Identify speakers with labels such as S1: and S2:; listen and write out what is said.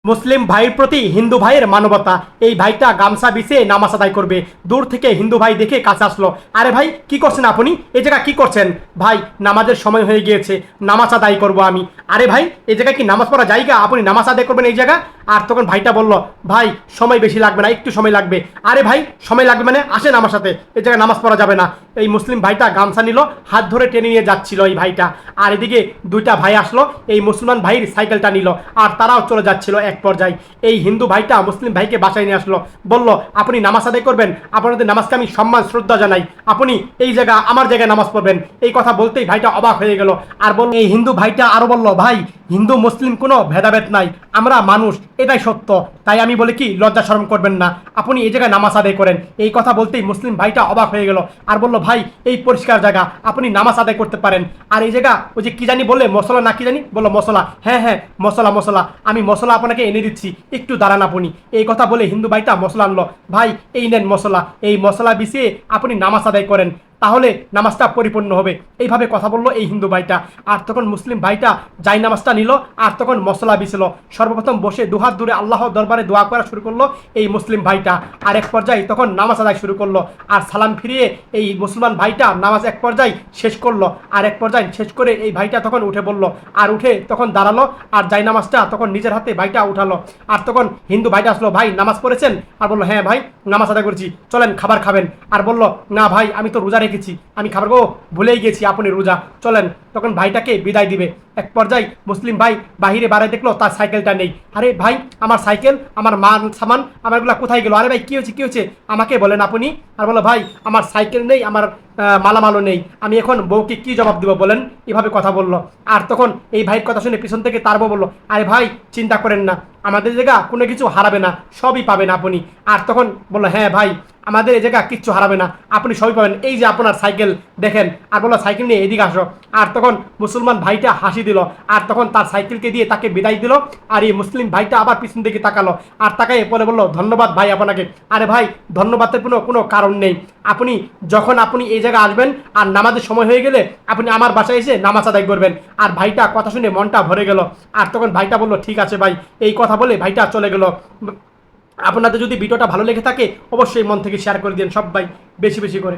S1: মুসলিম ভাইয়ের প্রতি হিন্দু ভাইয়ের মানবতা। এই ভাইটা গামছা বিছিয়ে নামাজ আদায় করবে, দূর থেকে হিন্দু ভাই দেখে কাছে আসলো। আরে ভাই কি করছেন আপনি, এই জায়গা কি করছেন? ভাই নামাজের সময় হয়ে গিয়েছে, নামাজ আদায় করব আমি। আরে ভাই এই জায়গায় কি নামাজ পড়া জায়গা, আপনি নামাজ আদায় করবেন এই জায়গা? আর তখন ভাইটা বলল, ভাই সময় বেশি লাগবে না, একটু সময় লাগবে। আরে ভাই সময় লাগবে মানে আসেন আমার সাথে, এই জায়গায় নামাজ পড়া যাবে না। এই মুসলিম ভাইটা গামছা নিল, হাত ধরে টেনে নিয়ে যাচ্ছিল এই ভাইটা। আর এদিকে দুইটা ভাই আসলো, এই মুসলমান ভাইয়ের সাইকেলটা নিল, আর তারাও চলে যাচ্ছিল। এক পর্যায়ে এই হিন্দু ভাইটা মুসলিম ভাইকে বাসায় নিয়ে আসলো, বলল আপনি নামাজ আদায় করবেন, আপনাদের নামাজকে আমি সম্মান শ্রদ্ধা জানাই, আপনি এই জায়গা আমার জায়গায় নামাজ পড়বেন। এই কথা বলতেই ভাইটা অবাক হয়ে গেল। আর বলল, এই হিন্দু ভাইটা আরো বলল, ভাই হিন্দু মুসলিম কোনো ভেদাভেদ নাই, আমরা মানুষ, এটাই সত্য। তাই আমি বলি কি লজ্জা শরম করবেন না, আপনি এই জায়গায় নামাজ আদায় করেন। এই কথা বলতেই মুসলিম ভাইটা অবাক হয়ে গেল আর বলল, ভাই এই পরিষ্কার জায়গা, আপনি নামাজ আদায় করতে পারেন। আর এই জায়গা ওই যে কি জানি বললে, মশলা না কি জানি বললো, মশলা, হ্যাঁ হ্যাঁ মশলা মশলা, আমি মশলা আপনাকে এনে দিচ্ছি, একটু দাঁড়ান আপনি। এই কথা বলে হিন্দু ভাইটা মশলা আনলো। ভাই এই নেন মশলা, এই মশলা বিছিয়ে আপনি নামাজ আদায় করেন, তাহলে নামাজটা পরিপূর্ণ হবে। এইভাবে কথা বললো এই হিন্দু ভাইটা। আর তখন মুসলিম ভাইটা যাই নামাজটা নিল, আর তখন মশলা বিছিল। সর্বপ্রথম বসে দুহাত দূরে আল্লাহর দরবারে দোয়া করা শুরু করলো এই মুসলিম ভাইটা। আর এক পর্যায়ে তখন নামাজ আদায় শুরু করলো, আর সালাম ফিরিয়ে এই মুসলমান ভাইটা নামাজ এক পর্যায়ে শেষ করলো। আর এক পর্যায়ে শেষ করে এই ভাইটা তখন উঠে বললো, আর উঠে তখন দাঁড়ালো, আর যাই নামাজটা তখন নিজের হাতে ভাইটা উঠালো। আর তখন হিন্দু ভাইটা আসলো, ভাই নামাজ পড়েছেন? আর বললো, হ্যাঁ ভাই নামাজ আদায় করেছি, চলেন খাবার খাবেন। আর বললো, না ভাই আমি তো রোজা রেখেছি, আমি খাবার ভুলেই গেছি, আপনি রোজা, চলেন। তখন ভাইটাকে বিদায় দিবে। এক পর্যায়ে মুসলিম ভাই বাহিরে বাড়ায় দেখলো তার সাইকেলটা নেই। আরে ভাই আমার সাইকেল, আমার মান সামান আমারগুলা কোথায় গেল? আরে ভাই কি হয়েছে কি হয়েছে আমাকে বলেন আপনি। আর বলো, ভাই আমার সাইকেল নেই, আমার মালামালও নেই, আমি এখন বউকে কি জবাব দিব বলেন? এভাবে কথা বললো। আর তখন এই ভাইয়ের কথা শুনে পিছন থেকে তার বউ বললো, আরে ভাই চিন্তা করেন না, আমাদের জায়গা কোনো কিছু হারাবে না, সবই পাবেন আপনি। আর তখন বললো, হ্যাঁ ভাই আমাদের এই জায়গা কিচ্ছু হারাবে না, আপনি সবই পাবেন, এই যে আপনার সাইকেল দেখেন। আর বললো, সাইকেল নিয়ে এদিকে আসো। আর তখন মুসলমান ভাইটা হাসি দিল, আর তখন তার সাইকেলকে দিয়ে তাকে বিদায় দিল। আর এই মুসলিম ভাইটা আবার পিছন দিকে তাকালো, আর তাকাই পরে বললো, ধন্যবাদ ভাই আপনাকে। আরে ভাই ধন্যবাদের কোনো কারণ নেই, আপনি যখন আপনি এই জায়গায় আসবেন আর নামাজের সময় হয়ে গেলে আপনি আমার বাসায় এসে নামাজ আদায় করবেন। আর ভাইটা কথা শুনে মনটা ভরে গেল। আর তখন ভাইটা বললো, ঠিক আছে ভাই। এই কথা বলে ভাইটা চলে গেল। আপনাদের যদি ভিডিওটা ভালো লেগে থাকে অবশ্যই মন থেকে শেয়ার করে দিন সবাই, বেশি বেশি করে।